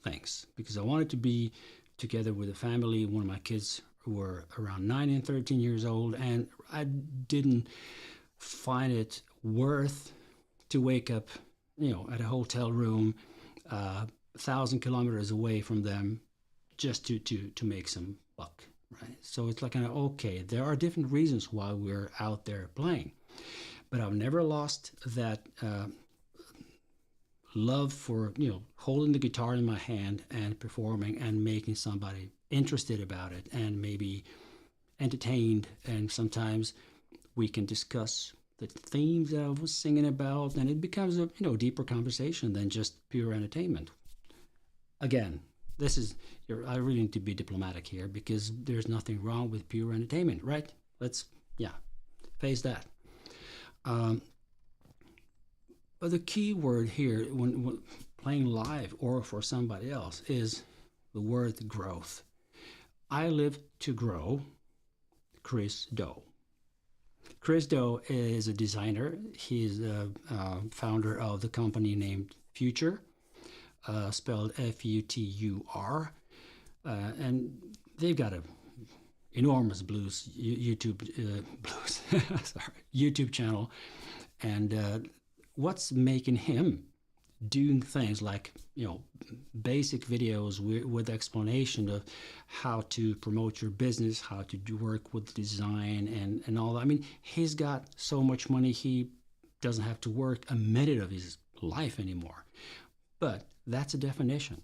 things, because I wanted to be together with a family. One of my kids were around 9 and 13 years old, and I didn't find it worth to wake up, at a hotel room 1,000 kilometers away from them just to make some buck, right? So it's like, okay, there are different reasons why we're out there playing, but I've never lost that love for holding the guitar in my hand and performing and making somebody interested about it and maybe entertained, and sometimes we can discuss the themes that I was singing about, and it becomes a deeper conversation than just pure entertainment. Again, I really need to be diplomatic here, because there's nothing wrong with pure entertainment, right? Let's face that. But the key word here when playing live or for somebody else is the word growth. I live to grow. Chris Do. Chris Do is a designer. He's the founder of the company named Future, spelled Futur, and they've got a enormous YouTube channel, and what's making him doing things like basic videos with explanation of how to promote your business, how to work with design and all that. I mean, he's got so much money he doesn't have to work a minute of his life anymore. But that's a definition.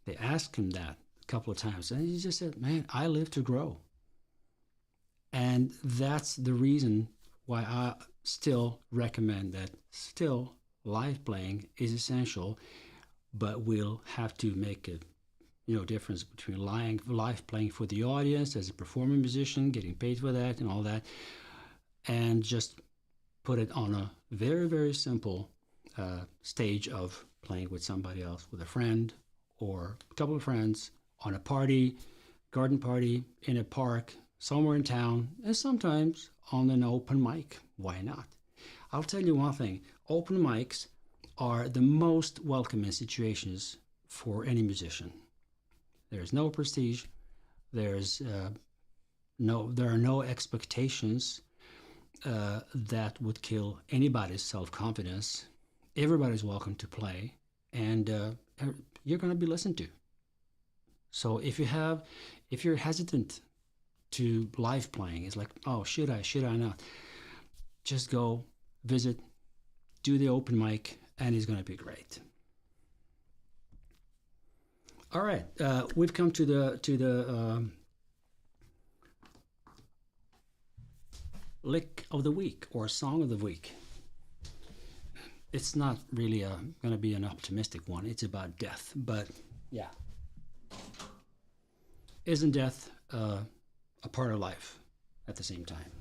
They asked him that a couple of times, and he just said, man, I live to grow. And that's the reason why I still recommend that live playing is essential, but we'll have to make a difference between live playing for the audience as a performing musician, getting paid for that and all that, and just put it on a very, very simple stage of playing with somebody else, with a friend or a couple of friends, on a party, garden party, in a park, somewhere in town, and sometimes on an open mic. Why not? I'll tell you one thing, open mics are the most welcoming situations for any musician. There's no prestige, there are no expectations that would kill anybody's self-confidence. Everybody's welcome to play, and you're going to be listened to. So if you're hesitant to live playing, it's like, oh, should I not? Just go, visit, do the open mic, and it's going to be great. All right, we've come to the lick of the week or song of the week. It's not really going to be an optimistic one. It's about death, but yeah, isn't death a part of life at the same time?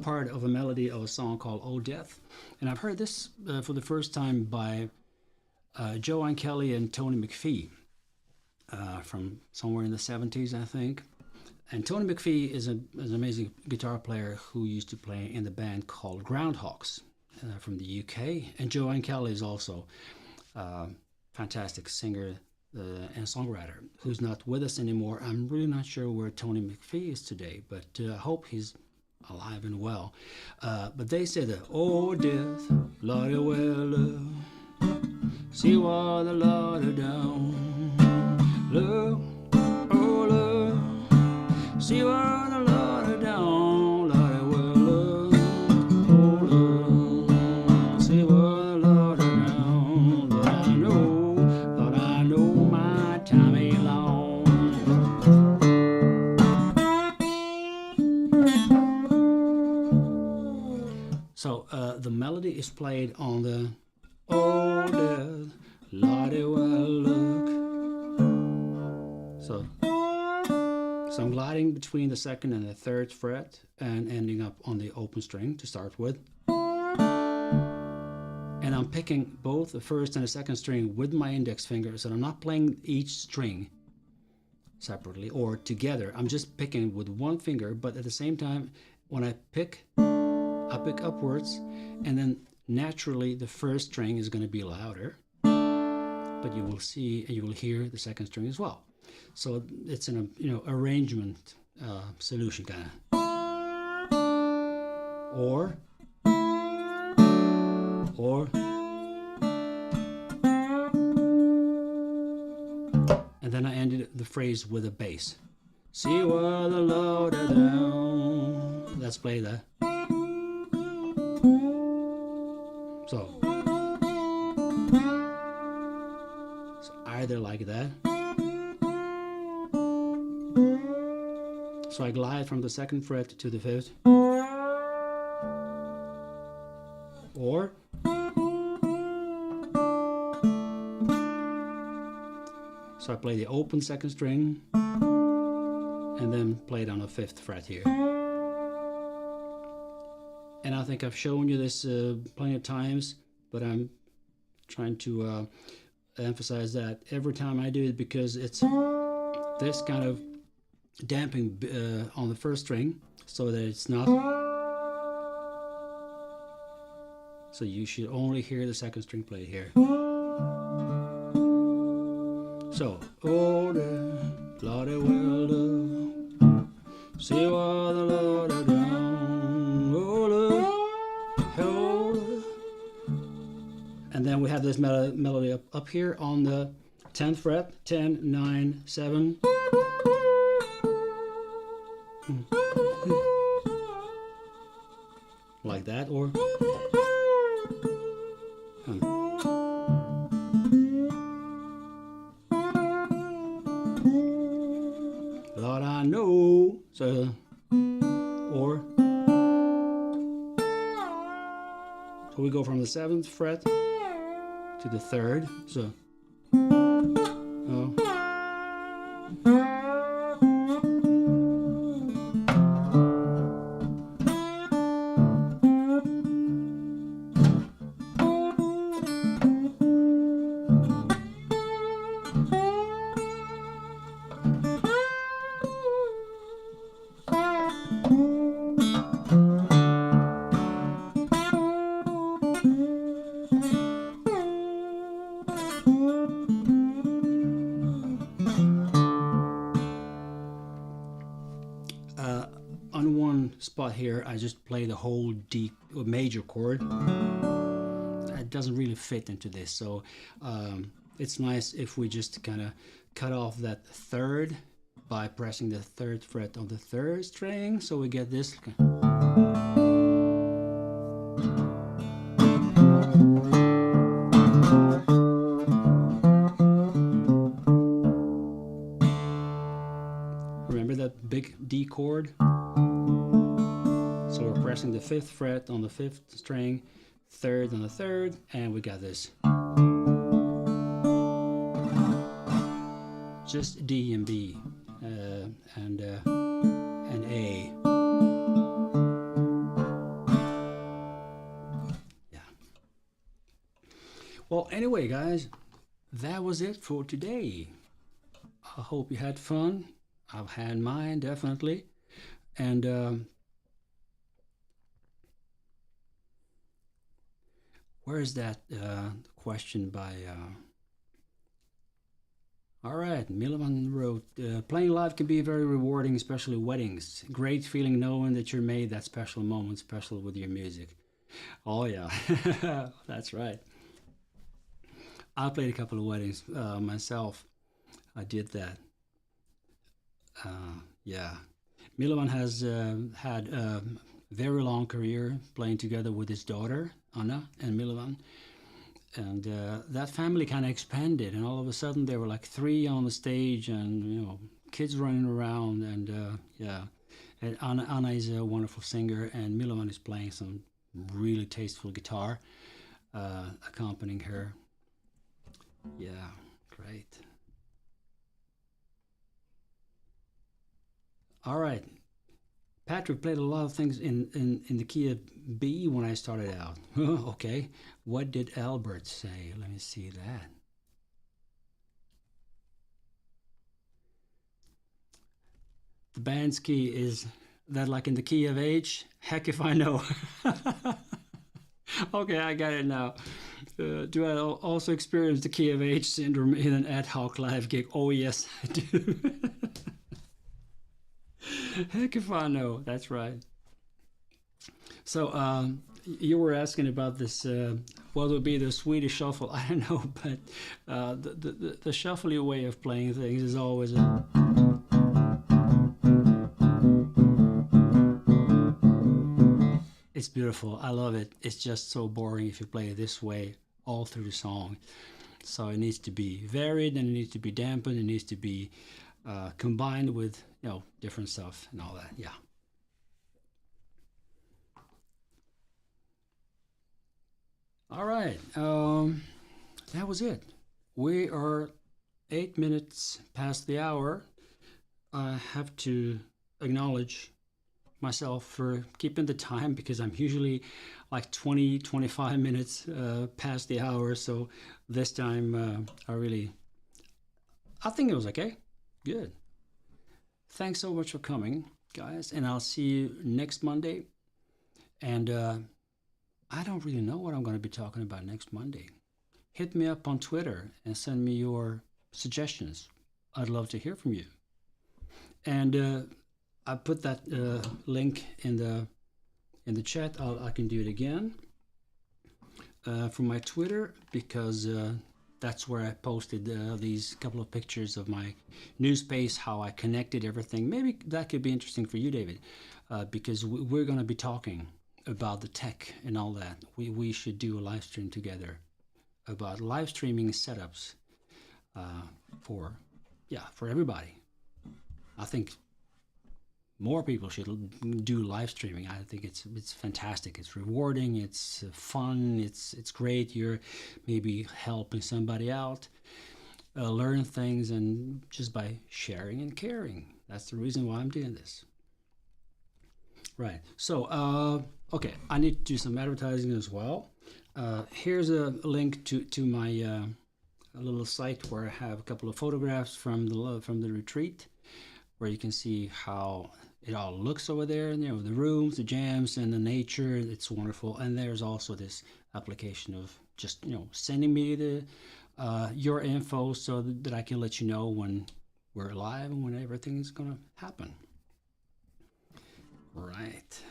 Part of a melody of a song called "Oh Death," and I've heard this for the first time by Joanne Kelly and Tony McPhee from somewhere in the 70s, I think. And Tony McPhee is an amazing guitar player who used to play in the band called Groundhogs from the UK, and Joanne Kelly is also a fantastic singer, and songwriter, who's not with us anymore. I'm really not sure where Tony McPhee is today, but I hope he's alive and well. But they said, "Oh, death, Lordy, well, see what the Lord have done. Look, oh, look, see what the Lord have done. Lordy, well, oh, look, see what the Lord have done. Lord, I know my time ain't long." So the melody is played on the "Oh, death, Lordy, well, look." So I'm gliding between the second and the third fret and ending up on the open string to start with. And I'm picking both the first and the second string with my index finger, so I'm not playing each string separately or together. I'm just picking with one finger, but at the same time, when I pick upwards, and then naturally the first string is going to be louder, but you will see and you will hear the second string as well. So it's an arrangement solution kind of. Or and then I ended the phrase with a bass. See what the Lord has done. Let's play that. So either like that. So I glide from the second fret to the fifth. Or so I play the open second string and then play it on the fifth fret here. And I think I've shown you this plenty of times, but I'm trying to emphasize that every time I do it, because it's this kind of damping on the first string, so that it's not. So you should only hear the second string played here. So, oh, the Lord will do, see what the Lord has done, oh, and then we have this melody up here on the 10th fret, 10, 9, 7. Like that, or Lord, I know. So, or so we go from the 7th fret to the 3rd. So, on one spot here, I just play the whole D major chord. It doesn't really fit into this, so it's nice if we just kind of cut off that third by pressing the 3rd fret on the 3rd string, so we get this. Remember that big D chord? So we're pressing the 5th fret on the 5th string, 3rd on the 3rd, and we got this. Just D and B and A. Yeah. Well, anyway, guys, that was it for today. I hope you had fun. I've had mine, definitely. And where is that question by All right, Milovan wrote, playing live can be very rewarding, especially weddings. Great feeling knowing that you made that special moment special with your music. Oh yeah, that's right. I played a couple of weddings myself. I did that. Yeah. Milovan has had a very long career playing together with his daughter, Anna, and Milovan. And that family kind of expanded, and all of a sudden there were like 3 on the stage, and kids running around, and yeah. And Anna is a wonderful singer, and Milovan is playing some really tasteful guitar, accompanying her. Yeah, great. All right. Patrick played a lot of things in the key of B when I started out. Okay. What did Albert say? Let me see that. The band's key is that like in the key of H? Heck if I know. Okay, I got it now. Do I also experience the key of H syndrome in an ad hoc live gig? Oh, yes, I do. Heck if I know. That's right. So you were asking about this. What would be the Swedish shuffle? I don't know, but the shuffly way of playing things is always a. It's beautiful. I love it. It's just so boring if you play it this way all through the song. So it needs to be varied, and it needs to be dampened. It needs to be combined with different stuff and all that. Yeah. All right. That was it. We are 8 minutes past the hour. I have to acknowledge myself for keeping the time, because I'm usually like 20-25 minutes past the hour. So this time I think it was okay. Good. Thanks so much for coming, guys, and I'll see you next Monday. And I don't really know what I'm going to be talking about next Monday. Hit me up on Twitter and send me your suggestions. I'd love to hear from you. And I put that link in the chat. I can do it again from my Twitter, because that's where I posted these couple of pictures of my new space, how I connected everything. Maybe that could be interesting for you, David, because we're going to be talking about the tech and all that. We should do a live stream together about live streaming setups for everybody. I think more people should do live streaming. I think it's fantastic. It's rewarding. It's fun. It's great. You're maybe helping somebody out, learn things, and just by sharing and caring. That's the reason why I'm doing this. Right. So okay, I need to do some advertising as well. Here's a link to my a little site where I have a couple of photographs from the retreat, where you can see how it all looks over there, and the rooms, the jams, and the nature. It's wonderful. And there's also this application of just sending me the your info, so that I can let you know when we're live and when everything's gonna happen. Right.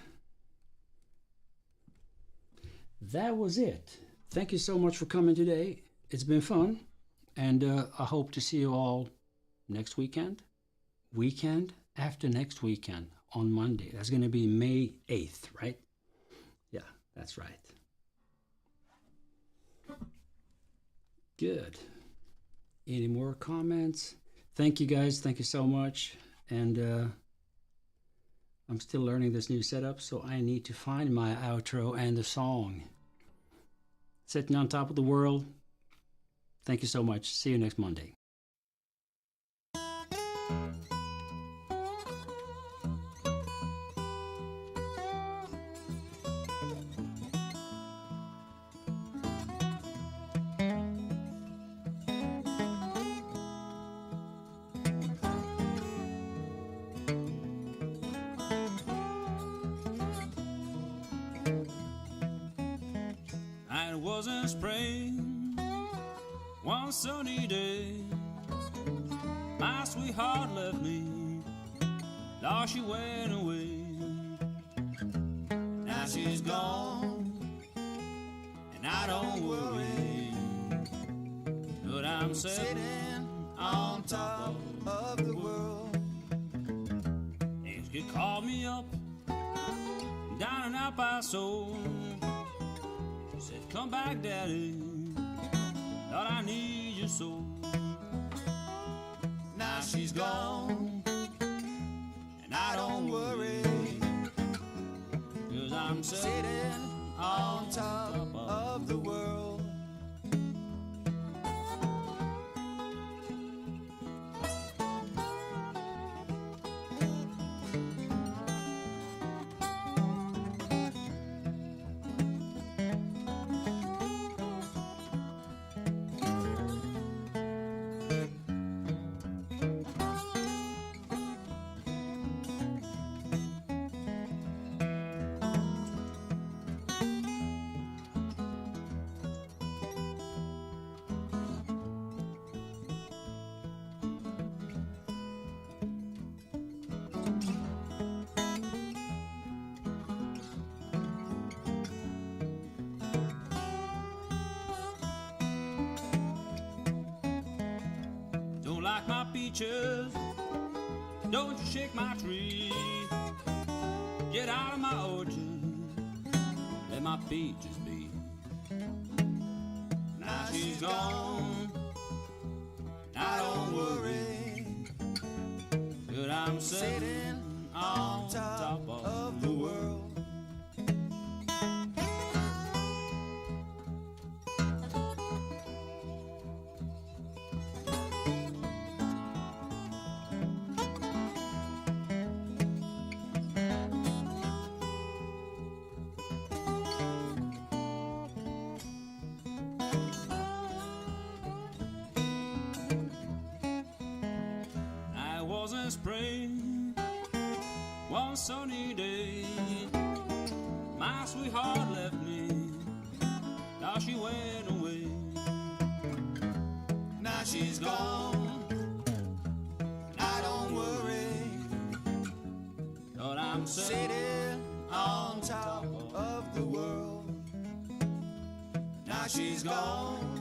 That was it. Thank you so much for coming today. It's been fun, and I hope to see you all next weekend after next weekend on Monday. That's going to be May 8th, right? Yeah, that's right. Good. Any more comments? Thank you, guys. Thank you so much. And I'm still learning this new setup, so I need to find my outro and the song. Sitting on top of the world. Thank you so much. See you next Monday. It was in spring, one sunny day, My sweetheart left me, Lord, she went away. Now she's gone, and I don't worry, but I'm sitting on top of the world. Things could call me up, down and out by soul. Said, come back, Daddy, Lord, I need you so. Now she's gone, and I don't worry, 'cause I'm sitting on top of the world. Don't like my peaches, don't you shake my tree. Get out of my orchard, let my peaches be. Now she's gone, I don't worry, but I'm sitting on top of the world. In spring, one sunny day, my sweetheart left me, now she went away. Now she's gone, I don't worry, but I'm sitting on top of the world. Now she's gone,